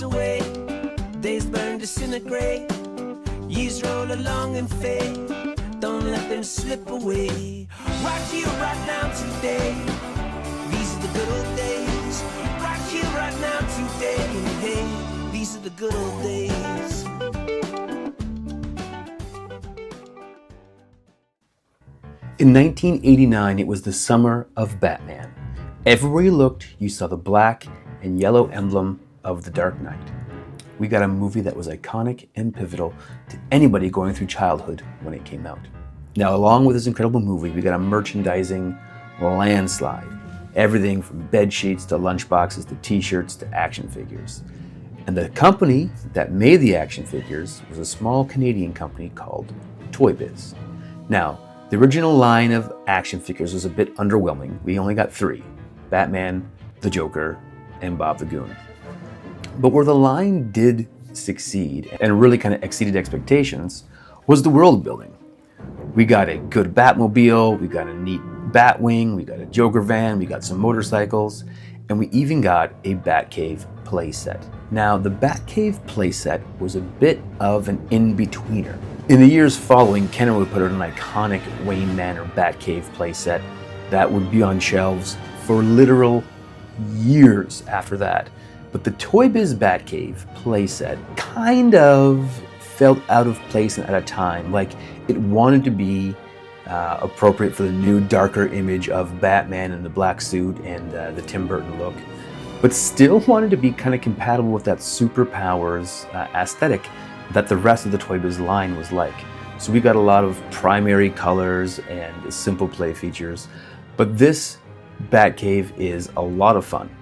away, days burn, disintegrate, years roll along and fade, don't let them slip away. Right here, right now, today, these are the good old days. Right here, right now, today, hey, these are the good old days. In 1989, it was the summer of Batman. Everywhere you looked, you saw the black and yellow emblem of the Dark Knight. We got a movie that was iconic and pivotal to anybody going through childhood when it came out. Now, along with this incredible movie, we got a merchandising landslide. Everything from bed sheets to lunchboxes to t-shirts to action figures. And the company that made the action figures was a small Canadian company called Toybiz. Now, the original line of action figures was a bit underwhelming. We only got 3, Batman, the Joker, and Bob the Goon. But where the line did succeed and really kind of exceeded expectations was the world building. We got a good Batmobile, we got a neat Batwing, we got a Joker van, we got some motorcycles, and we even got a Batcave playset. Now, the Batcave playset was a bit of an in-betweener. In the years following, Kenner would put out an iconic Wayne Manor Batcave playset that would be on shelves for literal years after that. But the Toybiz Batcave playset kind of felt out of place and at a time, like it wanted to be appropriate for the new, darker image of Batman in the black suit and the Tim Burton look, but still wanted to be kind of compatible with that superpowers aesthetic that the rest of the Toybiz line was like. So we got a lot of primary colors and simple play features, but this Batcave is a lot of fun.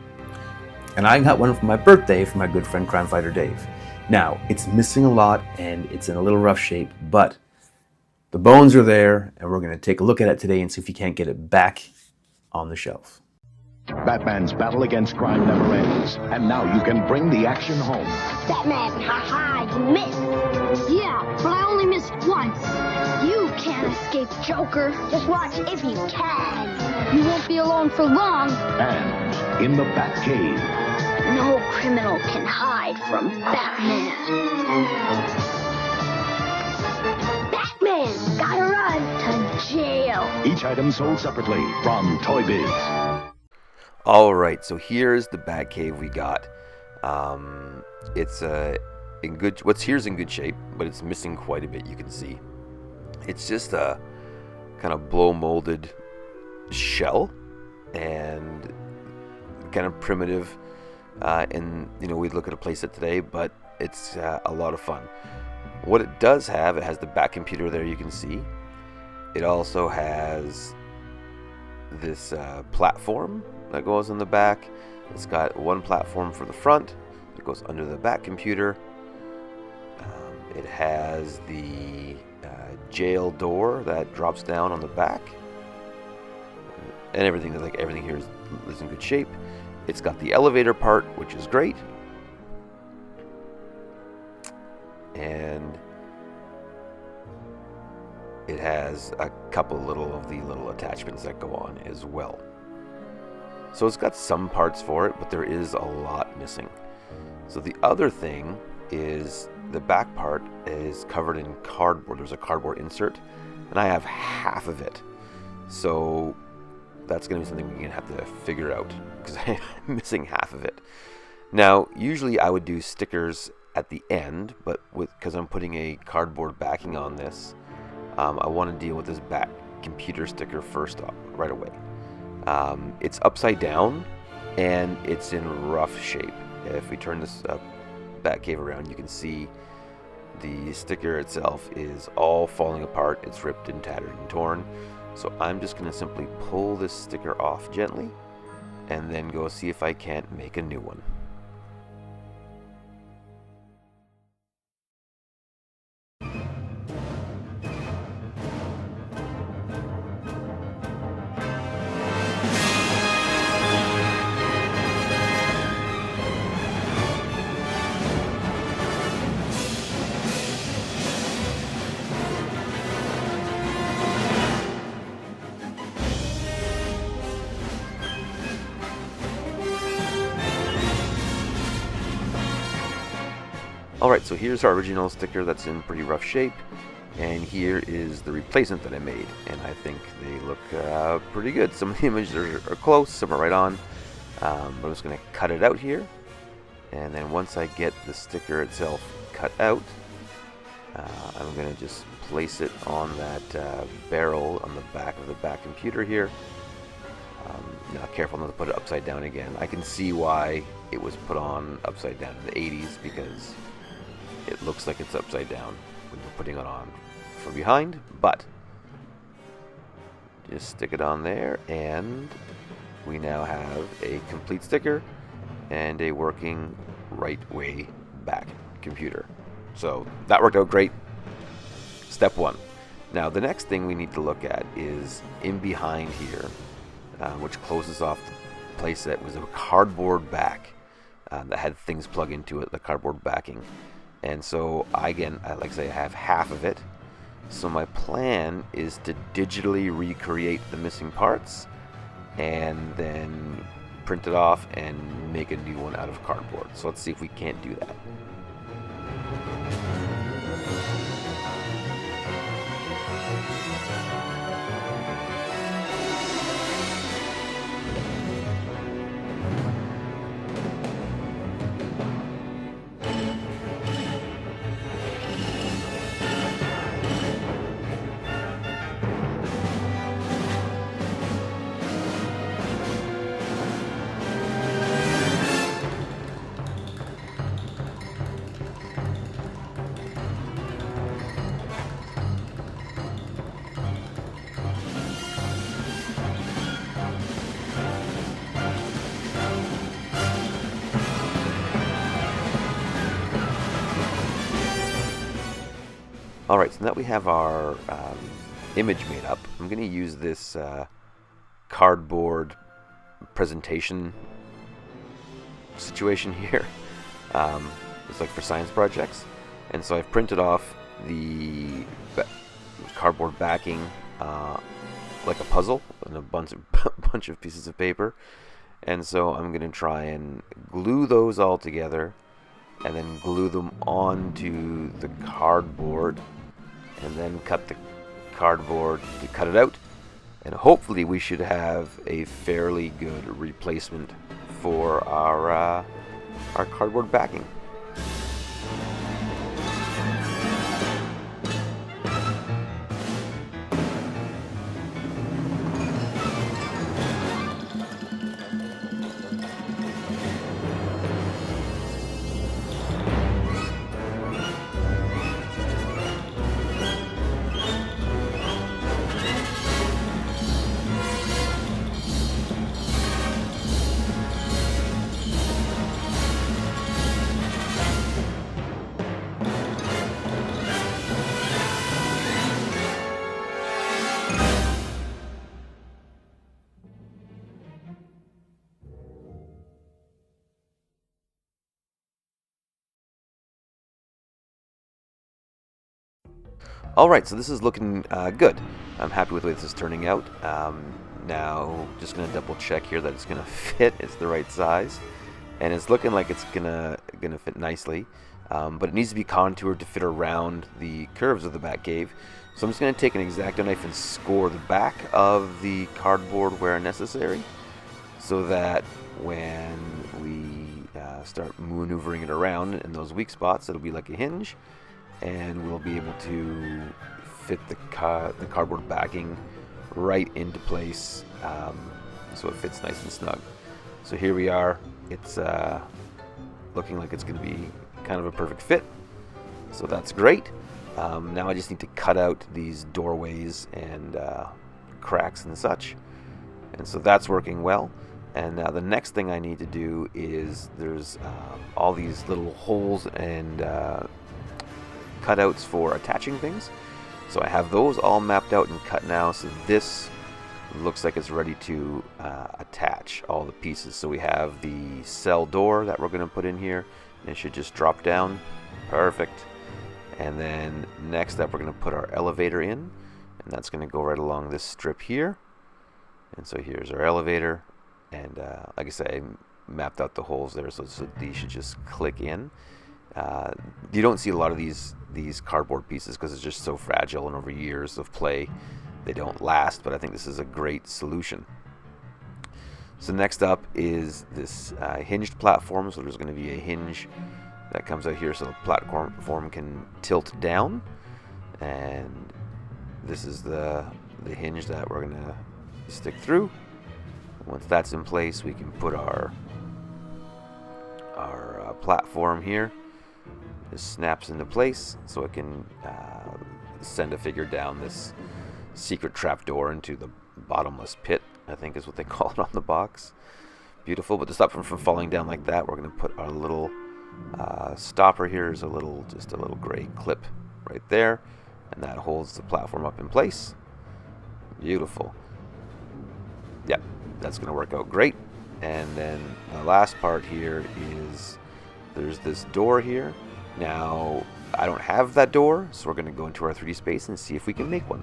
And I got one for my birthday from my good friend Crime Fighter Dave. Now, it's missing a lot and it's in a little rough shape, but the bones are there and we're going to take a look at it today and see if we can't get it back on the shelf. Batman's battle against crime never ends, and now you can bring the action home. Batman, ha-ha, you missed. Yeah, but I only missed once. You can't escape Joker. Just watch if you can. You won't be alone for long. And in the Batcave, no criminal can hide from Batman. Batman, gotta run to jail. Each item sold separately from Toybiz. All right, so here's the Batcave we got. It's in good. What's here's in good shape, but it's missing quite a bit. You can see, it's just a kind of blow molded shell and kind of primitive. And we'd look at a playset today, but it's a lot of fun. What it does have, it has the back computer there. You can see. It also has this platform that goes in the back. It's got one platform for the front that goes under the back computer. It has the jail door that drops down on the back, and everything here is in good shape. It's got the elevator part, which is great, and it has a couple of the little attachments that go on as well. So it's got some parts for it, but there is a lot missing. So the other thing is the back part is covered in cardboard. There's a cardboard insert, and I have half of it. So that's going to be something we're going to have to figure out, because I'm missing half of it. Now, usually I would do stickers at the end, but because I'm putting a cardboard backing on this, I want to deal with this back computer sticker first off, right away. It's upside down and it's in rough shape. If we turn this Batcave around, you can see the sticker itself is all falling apart. It's ripped and tattered and torn. So I'm just going to simply pull this sticker off gently and then go see if I can't make a new one. Alright, so here's our original sticker that's in pretty rough shape, and here is the replacement that I made, and I think they look pretty good. Some of the images are close, some are right on, but I'm just going to cut it out here, and then once I get the sticker itself cut out, I'm going to just place it on that barrel on the back of the back computer here. Now careful not to put it upside down again. I can see why it was put on upside down in the 80s, because it looks like it's upside down when you're putting it on from behind, but just stick it on there, and we now have a complete sticker and a working right way back computer. So that worked out great. Step one. Now the next thing we need to look at is in behind here, which closes off the playset, was a cardboard back that had things plug into it, the cardboard backing. And so again, like I say, I have half of it. So my plan is to digitally recreate the missing parts and then print it off and make a new one out of cardboard. So let's see if we can't do that. Alright, so now we have our image made up. I'm going to use this cardboard presentation situation here. It's like for science projects. And so I've printed off the cardboard backing like a puzzle and a bunch of pieces of paper. And so I'm going to try and glue those all together and then glue them onto the cardboard, and then cut the cardboard to cut it out, and hopefully we should have a fairly good replacement for our cardboard backing. Alright, so this is looking good. I'm happy with the way this is turning out. Now, just going to double check here that it's going to fit. It's the right size. And it's looking like it's gonna fit nicely. But it needs to be contoured to fit around the curves of the Batcave. So I'm just going to take an X-Acto knife and score the back of the cardboard where necessary, so that when we start maneuvering it around in those weak spots, it'll be like a hinge, and we'll be able to fit the cardboard backing right into place, so it fits nice and snug. So here we are. It's looking like it's going to be kind of a perfect fit, so that's great. Now I just need to cut out these doorways and cracks and such, and so that's working well. And now the next thing I need to do is there's all these little holes and cutouts for attaching things. So I have those all mapped out and cut now, so this looks like it's ready to attach all the pieces. So we have the cell door that we're going to put in here, and it should just drop down. Perfect. And then next up we're going to put our elevator in, and that's going to go right along this strip here. And so here's our elevator, and like I said, I mapped out the holes there, so these should just click in. You don't see a lot of these cardboard pieces because it's just so fragile, and over years of play they don't last, but I think this is a great solution. So next up is this hinged platform. So there's going to be a hinge that comes out here so the platform can tilt down, and this is the hinge that we're going to stick through. Once that's in place, we can put our platform here. This snaps into place so it can send a figure down this secret trapdoor into the bottomless pit, I think is what they call it on the box. Beautiful. But to stop from falling down like that, we're going to put our little stopper here. Is just a little gray clip right there, and that holds the platform up in place. Beautiful. Yep, that's going to work out great. And then the last part here is there's this door here. Now, I don't have that door, so we're going to go into our 3D space and see if we can make one.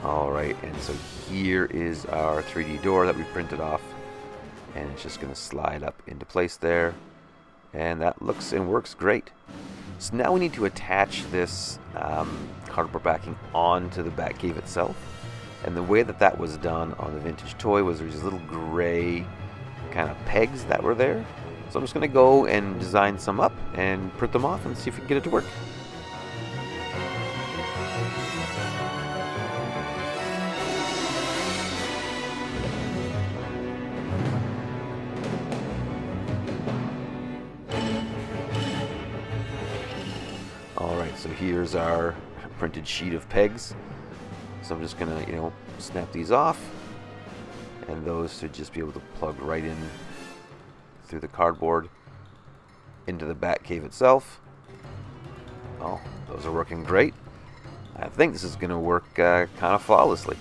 Alright, and so here is our 3D door that we printed off, and it's just going to slide up into place there, and that looks and works great. So now we need to attach this cardboard backing onto the Batcave itself, and the way that was done on the vintage toy was there's these little gray kind of pegs that were there. So I'm just going to go and design some up and print them off and see if we can get it to work. Alright, so here's our printed sheet of pegs. So I'm just gonna, snap these off, and those should just be able to plug right in through the cardboard into the Batcave itself. Oh, those are working great. I think this is gonna work kind of flawlessly.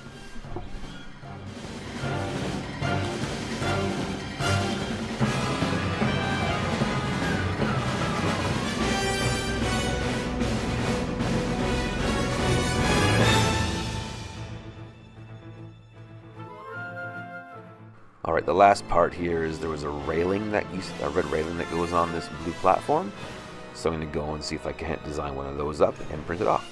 Alright, the last part here is there was a railing a red railing that goes on this blue platform. So I'm going to go and see if I can't design one of those up and print it off.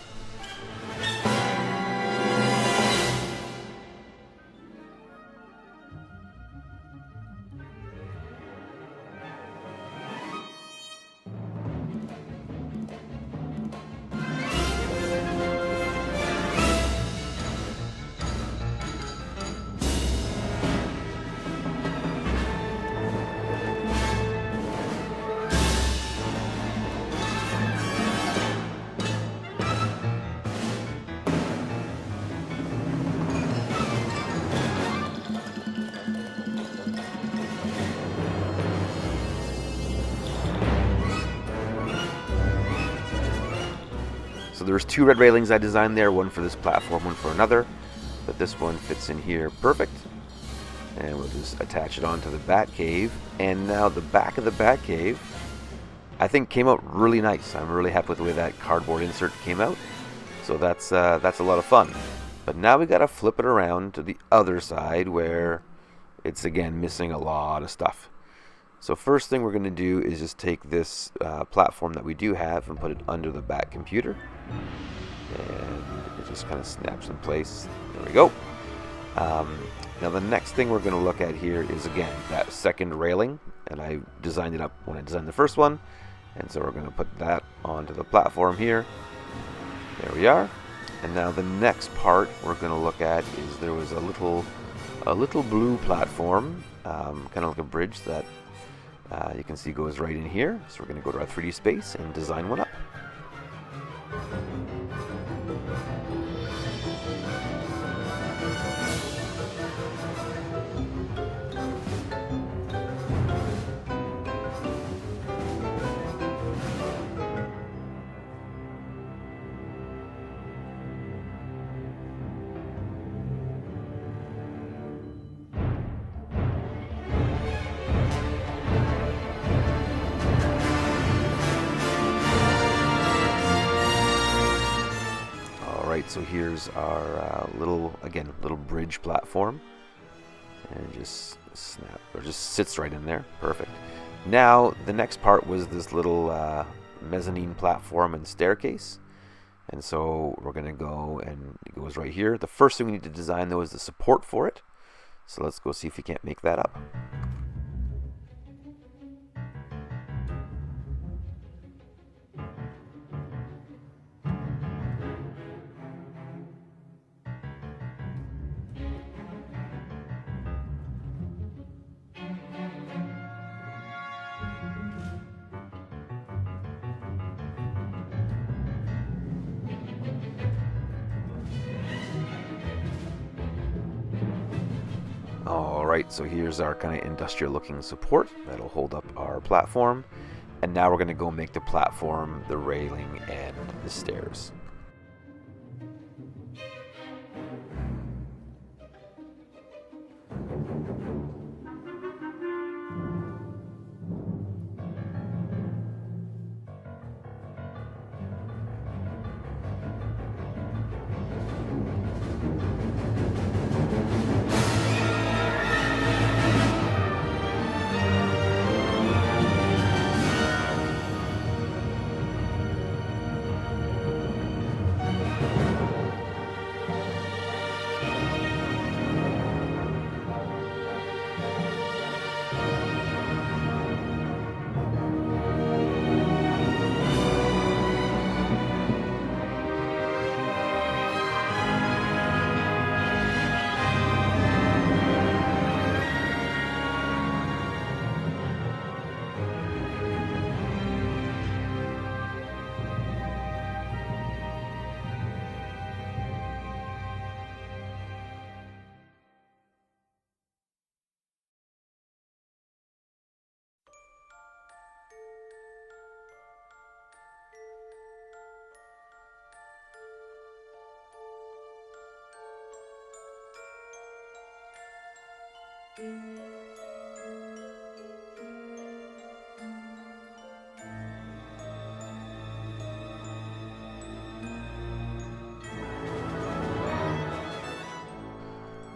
So there's two red railings I designed there, one for this platform, one for another, but this one fits in here perfect. And we'll just attach it onto the Batcave. And now the back of the Batcave, I think, came out really nice. I'm really happy with the way that cardboard insert came out. So that's a lot of fun. But now we got to flip it around to the other side where it's again missing a lot of stuff. So first thing we're going to do is just take this platform that we do have and put it under the Bat computer. And it just kind of snaps in place. There we go. Now the next thing we're going to look at here is, again, that second railing. And I designed it up when I designed the first one. And so we're going to put that onto the platform here. There we are. And now the next part we're going to look at is there was a little blue platform, kind of like a bridge that you can see goes right in here. So we're going to go to our 3D space and design one up. Alright, so here's our little bridge platform, and it just sits right in there. Perfect. Now the next part was this little mezzanine platform and staircase, and so we're gonna go, and it goes right here. The first thing we need to design though is the support for it, so let's go see if we can't make that up. Alright, so here's our kind of industrial looking support that'll hold up our platform. And now we're going to go make the platform, the railing, and the stairs.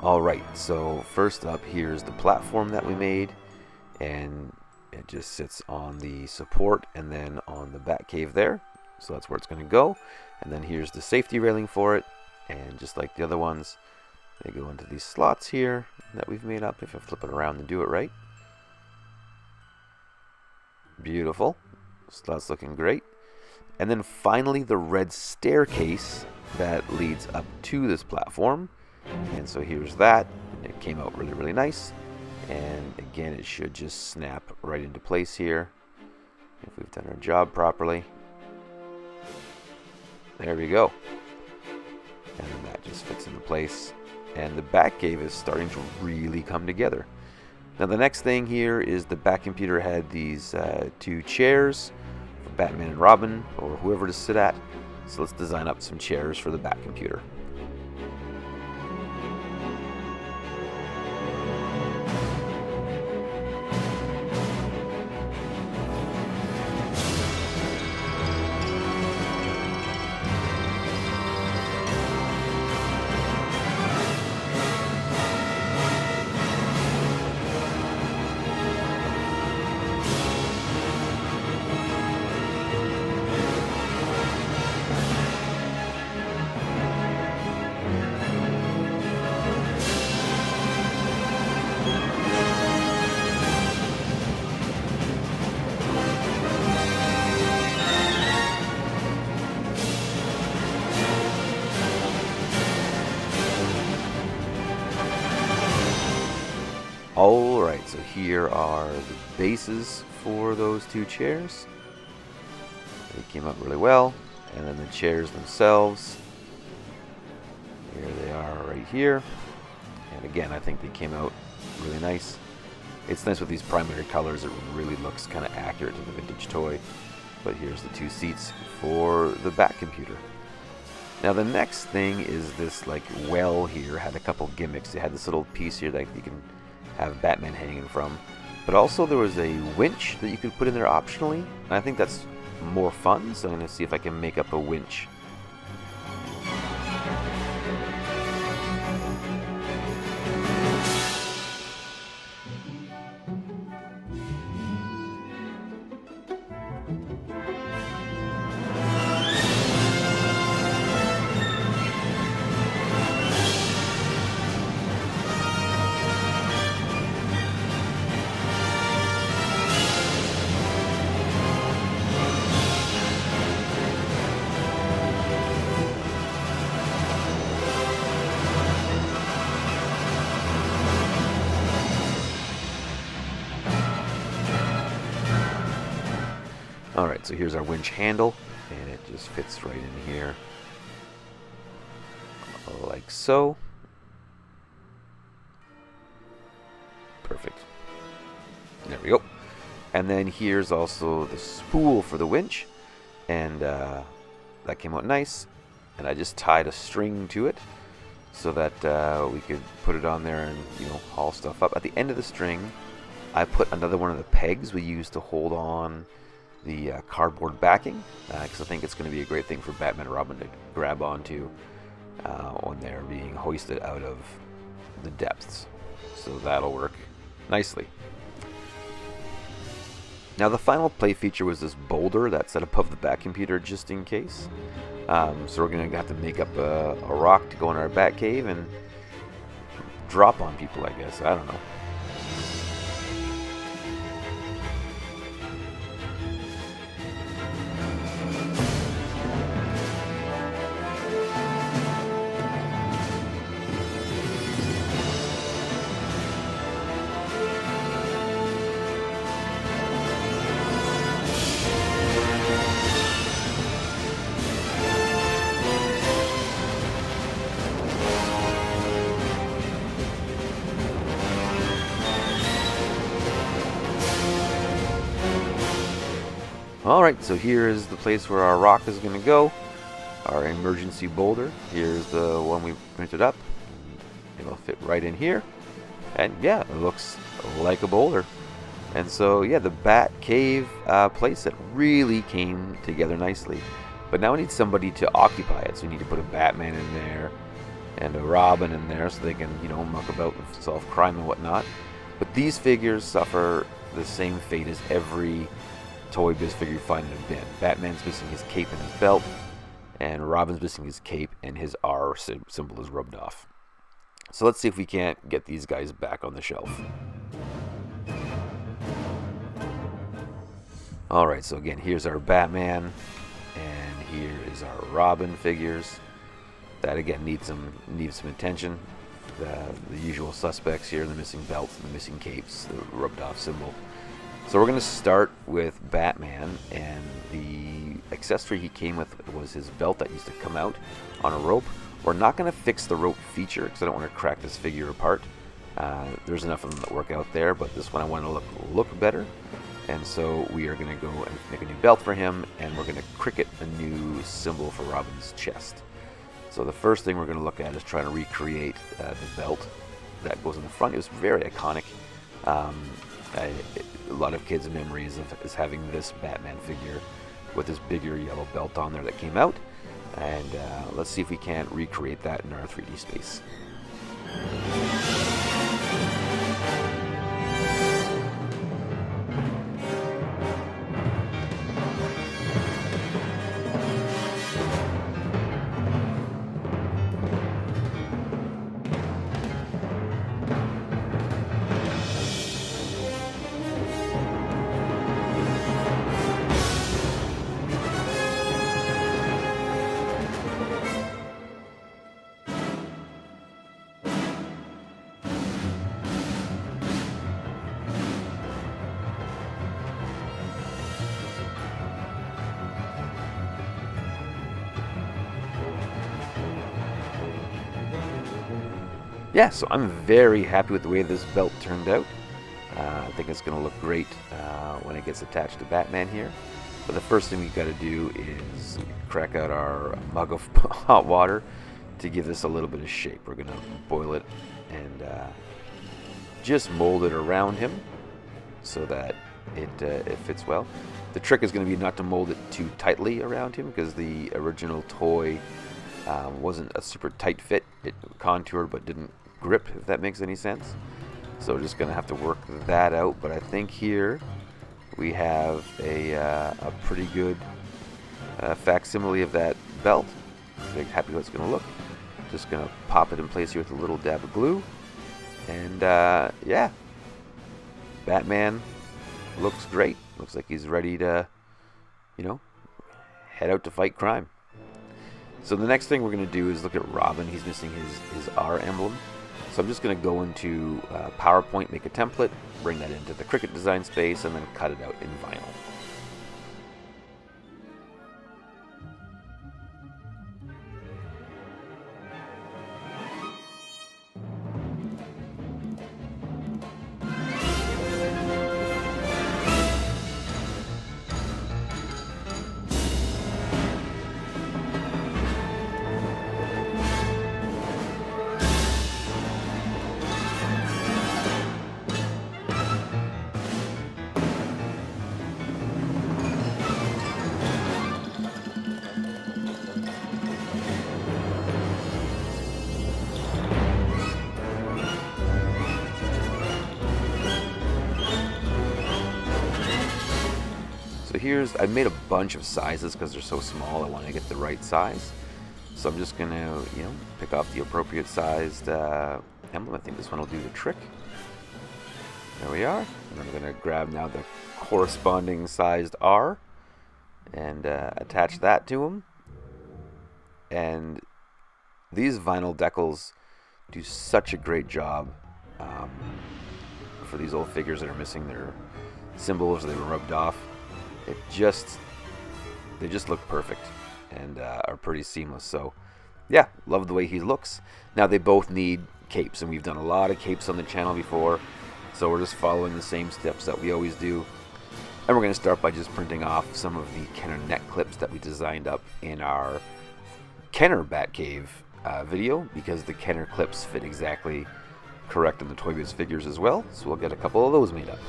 Alright, so first up, here's the platform that we made, and it just sits on the support and then on the Batcave there. So that's where it's going to go. And then here's the safety railing for it, and just like the other ones, they go into these slots here that we've made up. If I flip it around and do it right. Beautiful. So that's looking great. And then finally the red staircase that leads up to this platform. And so here's that. It came out really, really nice. And again, it should just snap right into place here if we've done our job properly. There we go. And then that just fits into place. And the Batcave is starting to really come together. Now the next thing here is the Bat computer had these two chairs for Batman and Robin, or whoever to sit at. So let's design up some chairs for the Bat computer. Alright, so here are the bases for those two chairs. They came out really well. And then the chairs themselves. Here they are right here. And again, I think they came out really nice. It's nice with these primary colors. It really looks kind of accurate to the vintage toy. But here's the two seats for the Bat computer. Now the next thing is this like well here. Had a couple gimmicks. It had this little piece here that you can have Batman hanging from. But also there was a winch that you could put in there optionally. And I think that's more fun, so I'm going to see if I can make up a winch. Alright, so here's our winch handle, and it just fits right in here, like so. Perfect. There we go. And then here's also the spool for the winch, and that came out nice. And I just tied a string to it so that we could put it on there and, you know, haul stuff up. At the end of the string, I put another one of the pegs we used to hold on the cardboard backing, because I think it's going to be a great thing for Batman and Robin to grab onto when they're being hoisted out of the depths. So that'll work nicely. Now the final play feature was this boulder that sat above the Bat computer just in case. So we're going to have to make up a rock to go in our Bat cave and drop on people, I guess. I don't know. Alright, so here is the place where our rock is going to go. Our emergency boulder. Here's the one we printed up. It'll fit right in here. And yeah, it looks like a boulder. And so yeah, the Bat Cave playset really came together nicely. But now we need somebody to occupy it. So we need to put a Batman in there and a Robin in there so they can, you know, muck about and solve crime and whatnot. But these figures suffer the same fate as every Toybiz figure you find in a bin. Batman's missing his cape and his belt, and Robin's missing his cape and his R symbol is rubbed off. So let's see if we can't get these guys back on the shelf. Alright, so again, here's our Batman, and here is our Robin figures. That again needs some attention. The usual suspects here, the missing belts, the missing capes, the rubbed off symbol. So we're going to start with Batman, and the accessory he came with was his belt that used to come out on a rope. We're not going to fix the rope feature because I don't want to crack this figure apart. There's enough of them that work out there, but this one I want to look better. And so we are going to go and make a new belt for him, and we're going to cricket a new symbol for Robin's chest. So the first thing we're going to look at is trying to recreate the belt that goes in the front. It was very iconic. A lot of kids' memories is having this Batman figure with this bigger yellow belt on there that came out. And let's see if we can't recreate that in our 3D space. yeah, so I'm very happy with the way this belt turned out. I think it's going to look great when it gets attached to Batman here. But the first thing we got to do is crack out our mug of hot water to give this a little bit of shape. We're going to boil it and just mold it around him so that it fits well. The trick is going to be not to mold it too tightly around him, because the original toy wasn't a super tight fit. It contoured but didn't grip, if that makes any sense. So we're just going to have to work that out. But I think here we have a pretty good facsimile of that belt. I'm happy how it's going to look. Just going to pop it in place here with a little dab of glue. And yeah, Batman looks great. Looks like he's ready to, you know, head out to fight crime. So the next thing we're going to do is look at Robin. He's missing his R emblem. So I'm just going to go into PowerPoint, make a template, bring that into the Cricut design space, and then cut it out in vinyl. So I made a bunch of sizes because they're so small. I want to get the right size. So I'm just going to, pick off the appropriate sized emblem. I think this one will do the trick. There we are. And I'm going to grab now the corresponding sized R and attach that to them. And these vinyl decals do such a great job for these old figures that are missing their symbols. They were rubbed off. They just look perfect and are pretty seamless. So yeah, love the way he looks. Now they both need capes, and we've done a lot of capes on the channel before, so we're just following the same steps that we always do. And we're going to start by just printing off some of the Kenner neck clips that we designed up in our Kenner Batcave video, because the Kenner clips fit exactly correct in the Toybiz figures as well. So we'll get a couple of those made up.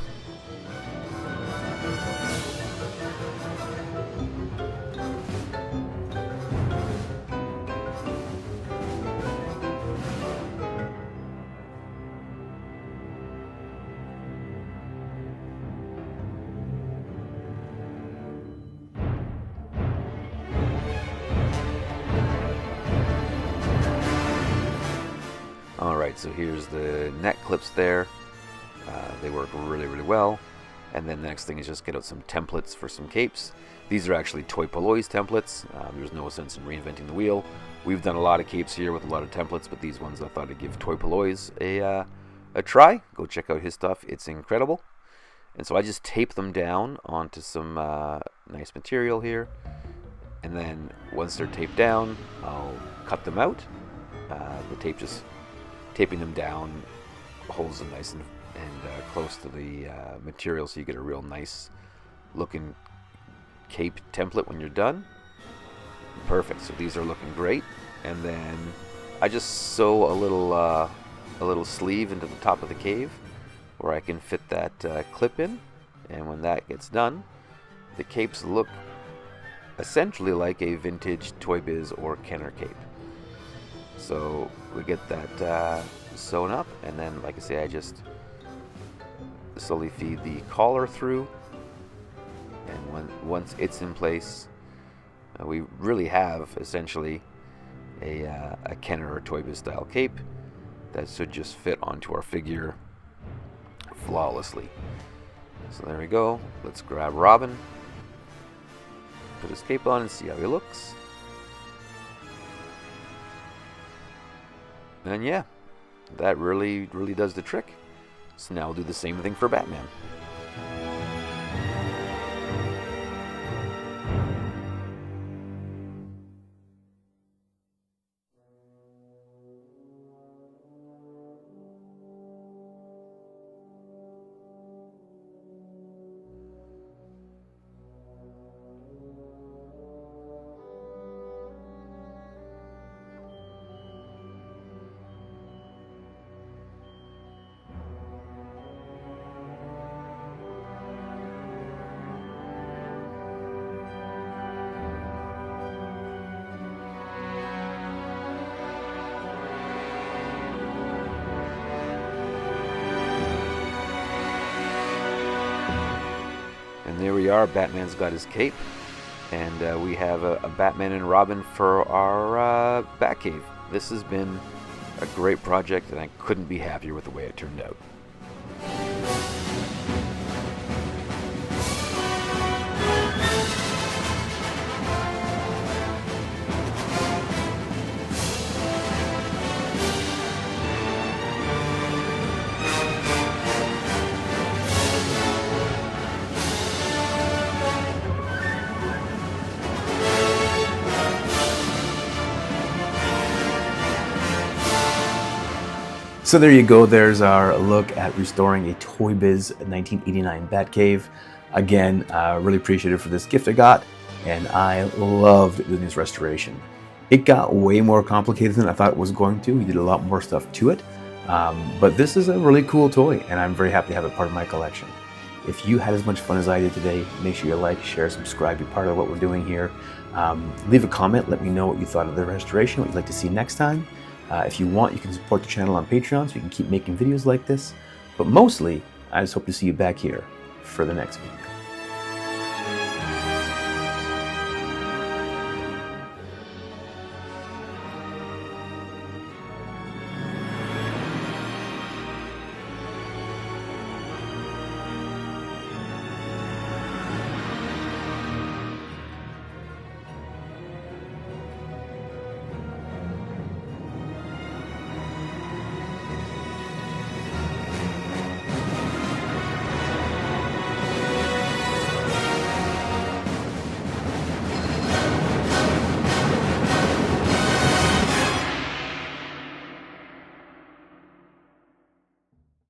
Alright, so here's the neck clips there. They work really, really well. And then the next thing is just get out some templates for some capes. These are actually Toy Polloi templates. There's no sense in reinventing the wheel. We've done a lot of capes here with a lot of templates, but these ones I thought I'd give Toy Polloi a try. Go check out his stuff. It's incredible. And so I just tape them down onto some nice material here. And then once they're taped down, I'll cut them out. The tape just taping them down holds them nice and close to the material, so you get a real nice looking cape template when you're done. Perfect. So these are looking great. And then I just sew a little sleeve into the top of the cave where I can fit that clip in. And when that gets done, the capes look essentially like a vintage Toybiz or Kenner cape. So we get that sewn up, and then, like I say, I just slowly feed the collar through, and once it's in place, we really have essentially a Kenner or Toybiz style cape that should just fit onto our figure flawlessly. So there we go. Let's grab Robin, put his cape on, and see how he looks. And yeah, that really does the trick. So now we'll do the same thing for Batman. there we are. Batman's got his cape. And we have a Batman and Robin for our Batcave. This has been a great project, and I couldn't be happier with the way it turned out. So there you go, there's our look at restoring a Toybiz 1989 Batcave. Again, really appreciative for this gift I got, and I loved doing this restoration. It got way more complicated than I thought it was going to. We did a lot more stuff to it, but this is a really cool toy, and I'm very happy to have it part of my collection. If you had as much fun as I did today, make sure you like, share, subscribe, be part of what we're doing here. Leave a comment, let me know what you thought of the restoration, what you'd like to see next time. If you want, you can support the channel on Patreon so we can keep making videos like this. But mostly, I just hope to see you back here for the next video.